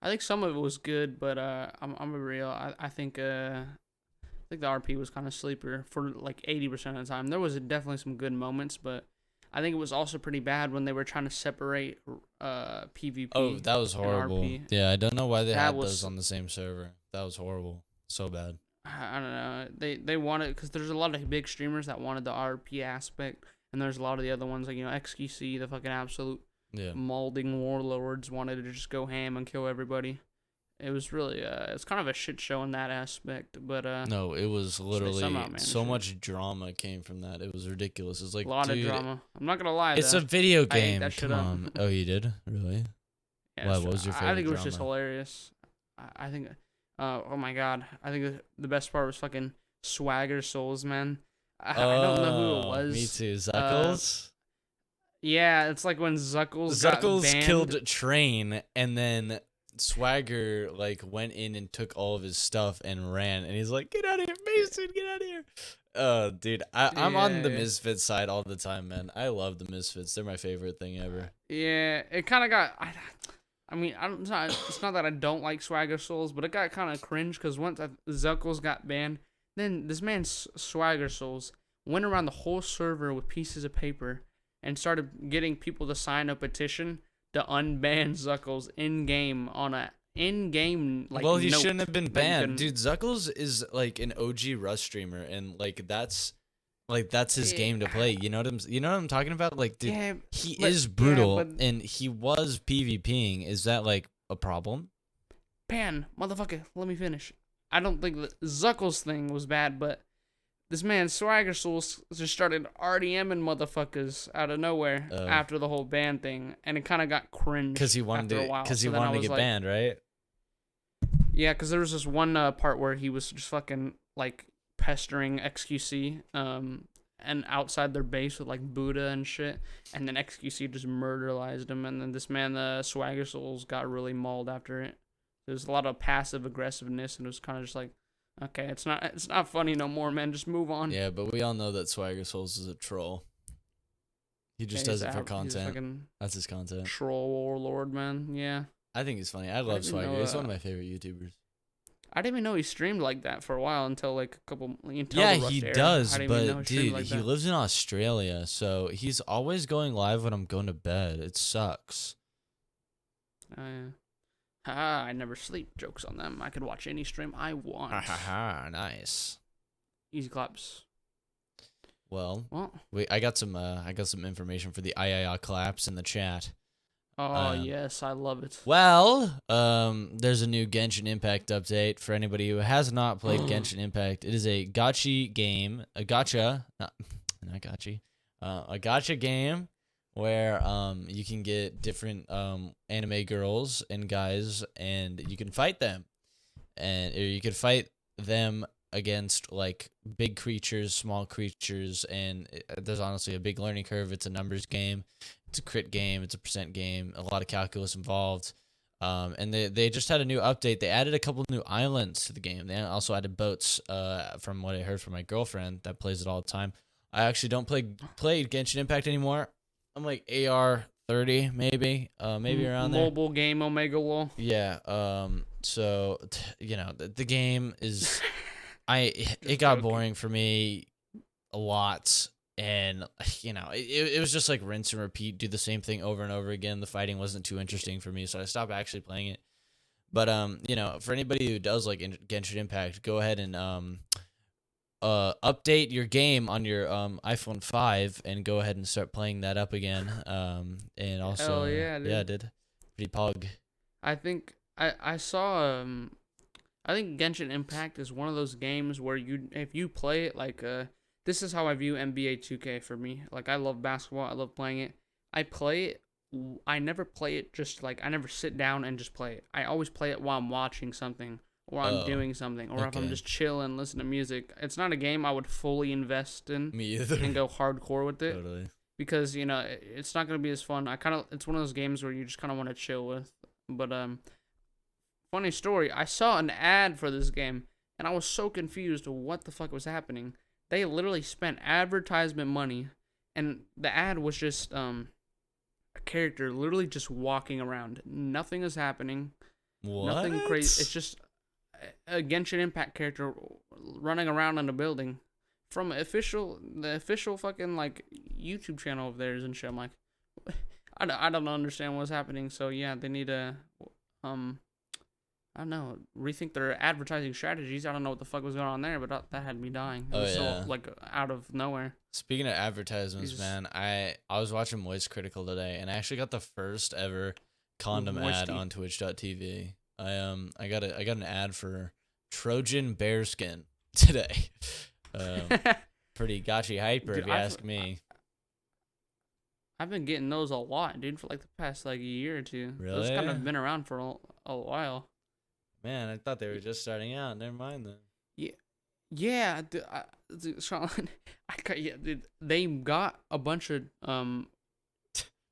I think some of it was good, but I'm gonna be real. I think the RP was kind of sleeper for like 80% of the time. There was definitely some good moments, but I think it was also pretty bad when they were trying to separate PvP Oh, that was and horrible. RP. Yeah, I don't know why they That had was those on the same server. That was horrible. So bad. I don't know. They wanted, because there's a lot of big streamers that wanted the RP aspect, and there's a lot of the other ones like XQC, the fucking absolute Yeah. molding warlords wanted to just go ham and kill everybody. It was really it's kind of a shit show in that aspect, but No, it was literally somehow managed so it. much drama came from that. It was ridiculous. It's like, a lot dude, of drama. I'm not gonna lie, it's though. a video I ate game. that shit Come up. on. Oh, you did? Really? Yeah, Why? What was your favorite I think it was just drama? hilarious. I think, oh my god, I think the best part was fucking Swagger Souls, man. I don't know who it was. Me too. Zuckles. Yeah, it's like when Zuckles got banned. Killed Train, and then Swagger like went in and took all of his stuff and ran, and he's like, "Get out of here, Mason! Get out of here!" Dude, I'm on the Yeah. Misfits side all the time, man. I love the Misfits. They're my favorite thing ever. Yeah, it kind of got. I mean, it's not that I don't like Swagger Souls, but it got kind of cringe because once Zuckles got banned, then this man Swagger Souls went around the whole server with pieces of paper and started getting people to sign a petition to unban Zuckles in game on a in-game like. Well, he note shouldn't have been that you banned, couldn't- dude. Zuckles is like an OG Rust streamer, and like that's his game to play. You know what I'm talking about? Like, dude, Yeah, he but- is brutal, yeah, but- and he was PvPing. Is that like a problem? Pan, motherfucker, let me finish. I don't think the Zuckles thing was bad, but this man Swagger Souls just started RDMing motherfuckers out of nowhere Oh. after the whole ban thing, and it kind of got cringe. Because he wanted after a to, while. because he So then I wanted to was get like- banned, right? Yeah, because there was this one part where he was just fucking like pestering XQC, and outside their base with like Buddha and shit, and then XQC just murderized him, and then this man, the Swagger Souls, got really mauled after it. There was a lot of passive aggressiveness, and it was kind of just like, okay, it's not funny no more, man. Just move on. Yeah, but we all know that Swagger Souls is a troll. He just Yeah, does he's it for He's a content. fucking That's his content. troll warlord, man. Yeah, I think he's funny. I love didn't know, Swagger. He's one of my favorite YouTubers. I didn't even know he streamed like that for a while until like a couple. Until Yeah, the Rust he era. does, I didn't even know but streamed dude, like he that. lives in Australia, so he's always going live when I'm going to bed. It sucks. Oh, yeah. I never sleep. Jokes on them. I could watch any stream I want. Ha ha ha! Nice. Easy claps. Well, Well, I got some information for the IIA collapse in the chat. oh yes, I love it. Well, there's a new Genshin Impact update for anybody who has not played Genshin Impact. It is a gacha game, a gacha game where you can get different anime girls and guys, and you can fight them, or you can fight them against like big creatures, small creatures, and there's honestly a big learning curve. It's a numbers game. It's a crit game. It's a percent game. A lot of calculus involved. And they just had a new update. They added a couple new islands to the game. They also added boats. From what I heard from my girlfriend that plays it all the time. I actually don't play Genshin Impact anymore. I'm like AR 30 maybe around there. Mobile game Omega Law. Yeah. So the game is it got joking. boring for me a lot. And, it was just like rinse and repeat, do the same thing over and over again. The fighting wasn't too interesting for me, so I stopped actually playing it. But, for anybody who does like Genshin Impact, go ahead and update your game on your iPhone 5 and go ahead and start playing that up again. And also, Hell yeah, dude. dude. Pretty pog. I think I saw I think Genshin Impact is one of those games where if you play it like this is how I view NBA 2K for me. Like I love basketball, I love playing it. I play it. I never play it just like I never sit down and just play it. I always play it while I'm watching something or I'm doing something or if I'm okay. just chilling, listening to music. It's not a game I would fully invest in Me either. and go hardcore with it. Totally. Because it's not gonna be as fun. It's one of those games where you just kind of want to chill with. But funny story, I saw an ad for this game and I was so confused what the fuck was happening. They literally spent advertisement money, and the ad was just a character literally just walking around. Nothing is happening. What? Nothing crazy. It's just a Genshin Impact character running around in a building from the official fucking like YouTube channel of theirs and shit. I'm like, I don't understand what's happening. So yeah, they need to I don't know, rethink their advertising strategies. I don't know what the fuck was going on there, but that had me dying. It was so like out of nowhere. Speaking of advertisements, man, I was watching Moist Critical today, and I actually got the first ever condom ad on Twitch.tv. I got an ad for Trojan bearskin today. Pretty gotcha hyper, dude, if you ask me. I've been getting those a lot, dude, for like the past like year or two. Really? Those kind of been around for a while. Man, I thought they were just starting out. Never mind then. Yeah, dude, Sean, dude, they got a bunch of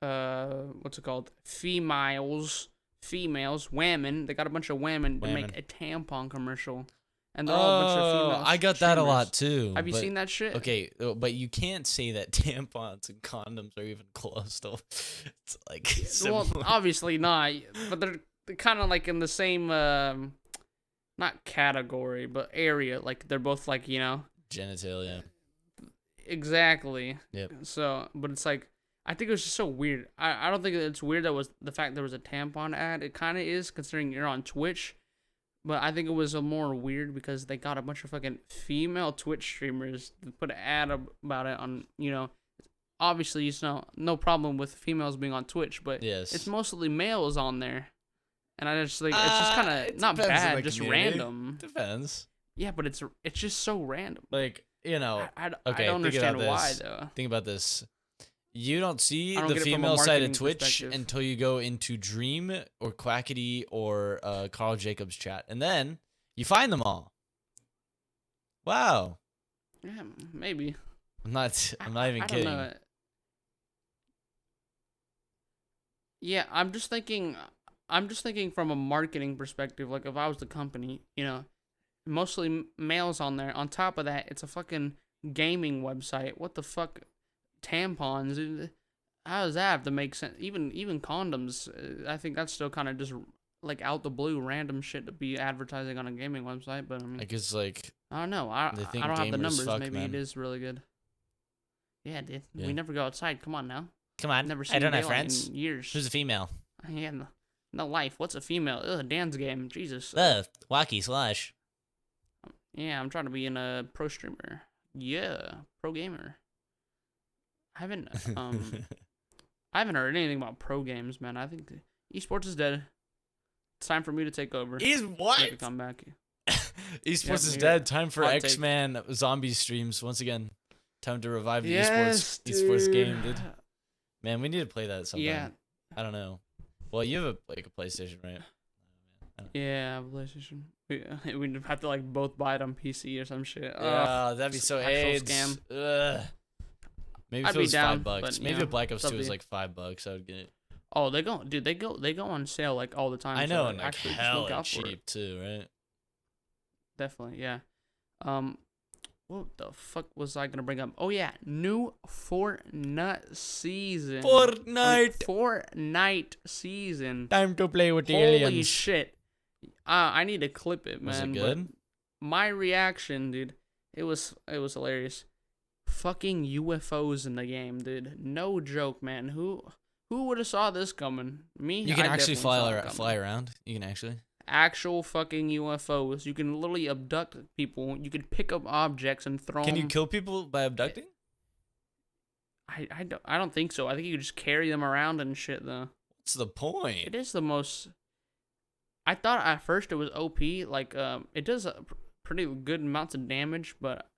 what's it called? Females, women. They got a bunch of women to make a tampon commercial, and they're all a bunch of females. I got that a lot too. Have you seen that shit? Okay, but you can't say that tampons and condoms are even close to. It's like similar. Well, obviously not, but they're kind of like in the same not category but area. Like they're both like, you know, genitalia. Exactly. Yep. So, but it's like, I think it was just so weird. I don't think it's weird that was the fact there was a tampon ad. It kind of is, considering you're on Twitch. But I think it was a more weird because they got a bunch of fucking female Twitch streamers to put an ad about it on, you know. Obviously, it's no problem with females being on Twitch, but yes, it's mostly males on there. And I just like, it's just kind of not bad, just community. Random. Depends. Yeah, but it's just so random. Like, you know, I don't understand why though. Think about this. You don't see the female side of Twitch until you go into Dream or Quackity or Carl Jacobs chat, and then you find them all. Wow. Yeah, maybe. I'm not even kidding. Don't know. Yeah, I'm just thinking from a marketing perspective. Like, if I was the company, you know, mostly males on there. On top of that, it's a fucking gaming website. What the fuck? Tampons. How does that have to make sense? Even condoms. I think that's still kind of just like out the blue, random shit to be advertising on a gaming website. But I mean, I guess like I don't know. I don't have the numbers. Maybe man. It is really good. Yeah, dude. Yeah. We never go outside. Come on now. Come on. Never seen I don't have daylight friends. in years. Who's a female? Yeah, no life. What's a female? Ugh, Dan's game. Jesus. Wacky Slush. Yeah, I'm trying to be in a pro streamer. Yeah, pro gamer. I haven't heard anything about pro games, man. I think esports is dead. It's time for me to take over. What? Make a comeback. Esports is dead. Time for Xman zombie streams once again. Time to revive the esports game, dude. Man, we need to play that sometime. Yeah. I don't know. Well, you have a PlayStation, right? Yeah, PlayStation. We'd have to like both buy it on PC or some shit. Yeah, that'd be so AIDS. Scam. Ugh. Maybe if it was $5. But, Maybe if Black Ops 2 was like $5, I would get it. Oh, they go on sale like all the time. I know, so and like hella cheap too, right? Definitely, yeah. What the fuck was I gonna bring up? Oh yeah, new Fortnite season. Fortnite season. Time to play with the aliens. Holy shit! I need to clip it, man. Was it good? My reaction, dude, it was hilarious. Fucking UFOs in the game, dude. No joke, man. Who would have saw this coming? Me. You can actually fly around. You can actually. Actual fucking UFOs. You can literally abduct people. You can pick up objects and throw them. Can you kill people by abducting? I don't think so. I think you can just carry them around and shit, though. What's the point? It is the most... I thought at first it was OP. Like, it does pretty good amounts of damage, but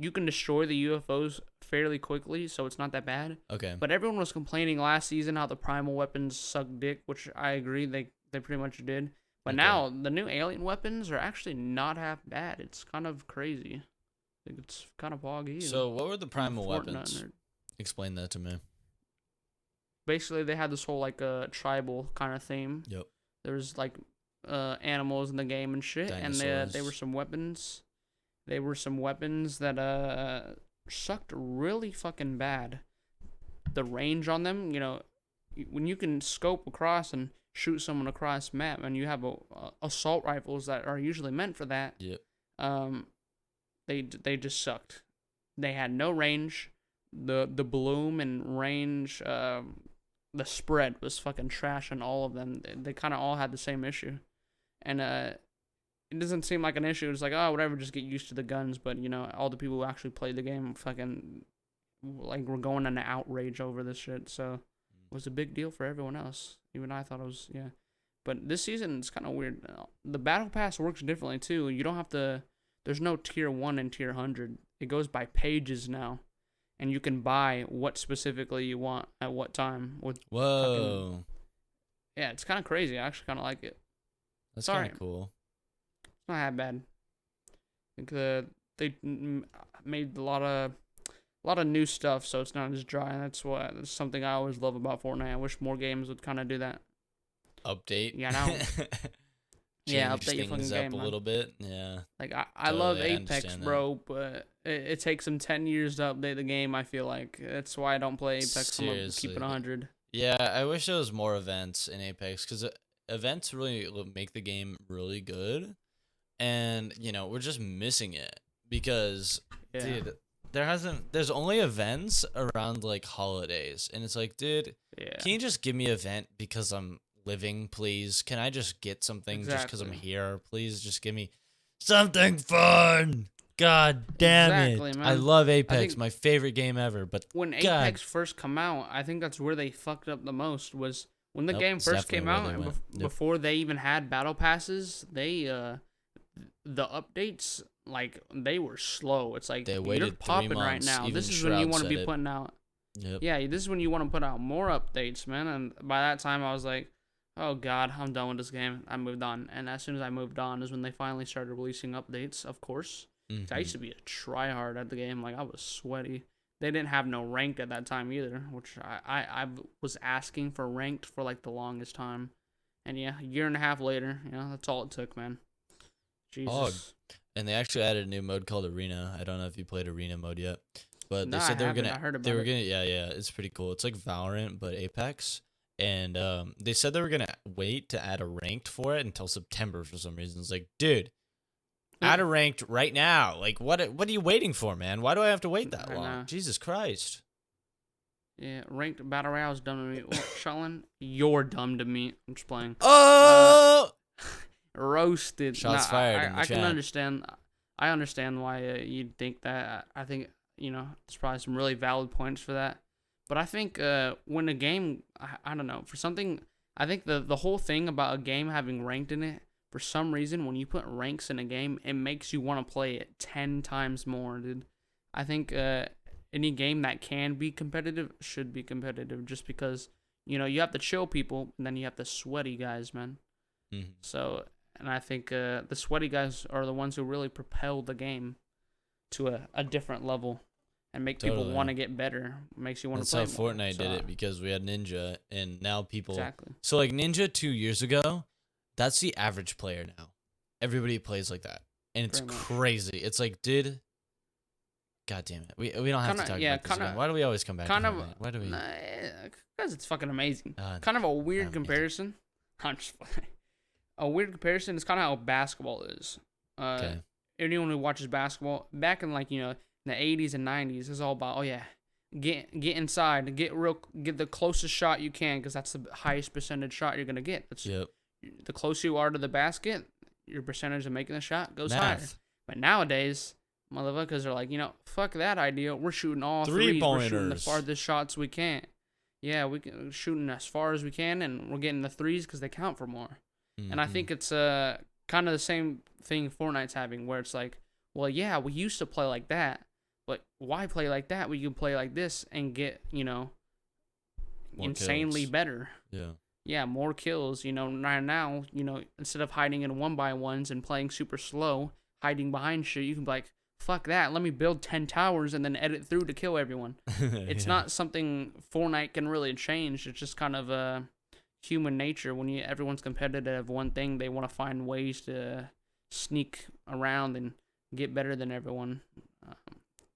you can destroy the UFOs fairly quickly, so it's not that bad. Okay. But everyone was complaining last season how the primal weapons suck dick, which I agree, they pretty much did. But now, the new alien weapons are actually not half bad. It's kind of crazy. I think it's kind of boggy. So, what were the primal weapons? Explain that to me. Basically, they had this whole, like, tribal kind of theme. Yep. There was, like, animals in the game and shit. Dinosaurs. And they were some weapons. they were some weapons that sucked really fucking bad. The range on them, when you can scope across and shoot someone across map, and you have assault rifles that are usually meant for that. Yep. They just sucked. They had no range. The bloom and range, the spread was fucking trash on all of them. They kind of all had the same issue, and it doesn't seem like an issue. It's like, oh, whatever, just get used to the guns. But all the people who actually played the game fucking like were going into outrage over this shit. So it was a big deal for everyone else. Even I thought it was, yeah. But this season it's kind of weird. The battle pass works differently too. You don't have to. There's no tier 1 and tier 100. It goes by pages now. And you can buy what specifically you want at what time. Whoa. Yeah, it's kind of crazy. I actually kind of like it. That's kind of cool. It's not that bad. I think they made a lot of new stuff, so it's not as dry. And that's something I always love about Fortnite. I wish more games would kind of do that. Update. Yeah, now. Yeah, Change update your fucking things game up a little bit. Yeah. Like I love Apex, bro, but it takes them 10 years to update the game. I feel like that's why I don't play Apex. I'm gonna keep it 100. Yeah, I wish there was more events in Apex, because events really make the game really good, and we're just missing it because, dude, there's only events around like holidays, and it's like, dude, can you just give me an event because I'm living, please? Can I just get something just because I'm here? Please just give me something fun. God damn it. Man. I love Apex, my favorite game ever. But when Apex first come out, I think that's where they fucked up the most, was when the game first came out, and before they even had battle passes, the updates, like, they were slow. It's like, you're popping right now. This is when you want to be putting out. Yep. Yeah, this is when you want to put out more updates, man. And by that time, I was like, oh god, I'm done with this game. I moved on. And as soon as I moved on is when they finally started releasing updates, of course. Mm-hmm. I used to be a tryhard at the game. Like, I was sweaty. They didn't have no ranked at that time either, which I was asking for ranked for like the longest time. And yeah, a year and a half later, that's all it took, man. Jesus. Oh, and they actually added a new mode called Arena. I don't know if you played Arena mode yet, but they said they were gonna. Yeah, it's pretty cool. It's like Valorant but Apex. And they said they were going to wait to add a ranked for it until September for some reason. It's like, dude, add a ranked right now. Like, what are you waiting for, man? Why do I have to wait that long? Jesus Christ. Yeah, ranked Battle Royale is dumb to me. Well, Sheldon, you're dumb to me. I'm just playing. Oh! Roasted. Shots fired in the chat. Can understand. I understand why you'd think that. I think, there's probably some really valid points for that. But I think when a game, I don't know, for something, I think the whole thing about a game having ranked in it, for some reason, when you put ranks in a game, it makes you want to play it 10 times more, dude. I think any game that can be competitive should be competitive, just because, you have the chill people, and then you have the sweaty guys, man. Mm-hmm. So, and I think the sweaty guys are the ones who really propel the game to a different level. And make people want to get better. Makes you want to play more. That's how Fortnite did it, because we had Ninja, and now people... Exactly. So, like, Ninja 2 years ago, that's the average player now. Everybody plays like that. And it's crazy. It's like, dude... God damn it. We don't have to talk about this again. Why do we always come back to Fortnite? Why do we... Because it's fucking amazing. Kind of a weird comparison. I'm just playing. A weird comparison is kind of how basketball is. Okay. Anyone who watches basketball, back in, like, in the 80s and 90s, is all about, get inside, get the closest shot you can, because that's the highest percentage shot you're gonna get. The closer you are to the basket, your percentage of making the shot goes higher. But nowadays, motherfuckers are like, fuck that idea. We're shooting all threes. We're shooting the farthest shots we can. Yeah, we're shooting as far as we can, and we're getting the threes because they count for more. Mm-hmm. And I think it's kind of the same thing Fortnite's having, where it's like, well, yeah, we used to play like that, but why play like that? We can play like this and get, more insanely kills. Better. Yeah. Yeah, more kills. Right now, instead of hiding in 1x1s and playing super slow, hiding behind shit, you can be like, fuck that, let me build 10 towers and then edit through to kill everyone. It's not something Fortnite can really change. It's just kind of human nature. When everyone's competitive at one thing, they want to find ways to sneak around and get better than everyone. Um,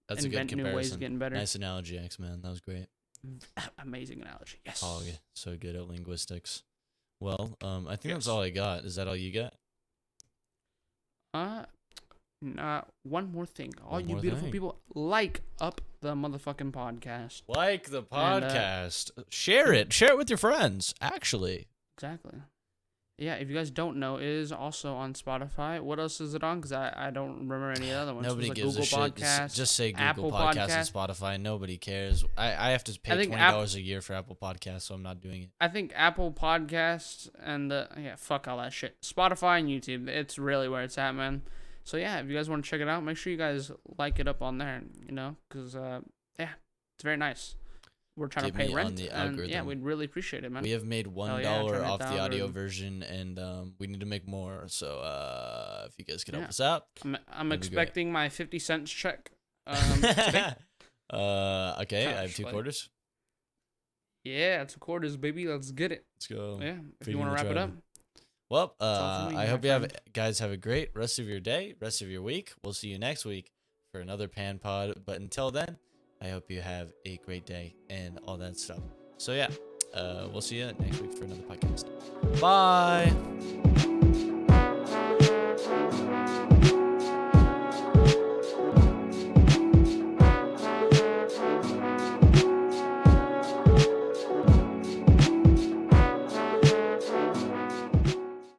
That's a good invent new ways comparison. of getting better. Nice analogy, X-Man. That was great. Amazing analogy. Yes. Oh, yeah. So good at linguistics. Well, I think that's Yes. all I got. Is that all you got? One more thing. All One you more beautiful thing. people, like up the motherfucking podcast. Like the And, podcast. Share it. Share it with your friends, actually. Exactly. Yeah, if you guys don't know, it is also on Spotify. What else is it on? Because I don't remember any other ones. Nobody It was gives like Google a shit. Podcast, Just say Google Apple Podcasts Podcast. and Spotify. Nobody cares. I have to pay think $20 a year for Apple Podcasts, so I'm not doing it. I think Apple Podcasts and fuck all that shit. Spotify and YouTube. It's really where it's at, man. So yeah, if you guys want to check it out, make sure you guys like it up on there. Because it's very nice. We're trying Get to pay me on rent, the and yeah, algorithm. we'd really appreciate it, man. We have made $1 Hell yeah, trying to hit off the the audio algorithm. version, and we need to make more. So if you guys could help Yeah. us out. I'm that'd be expecting my 50 cents check today. Okay, I have 2 Gosh, quarters. Yeah, 2 quarters, baby. Let's get it. Let's go. Yeah, if Feeding you want the to wrap it tribe. up. Well, all for me, I my hope you friend. guys have a great rest of your day, rest of your week. We'll see you next week for another Pan Pod. But until then, I hope you have a great day and all that stuff. So yeah, we'll see you next week for another podcast. Bye.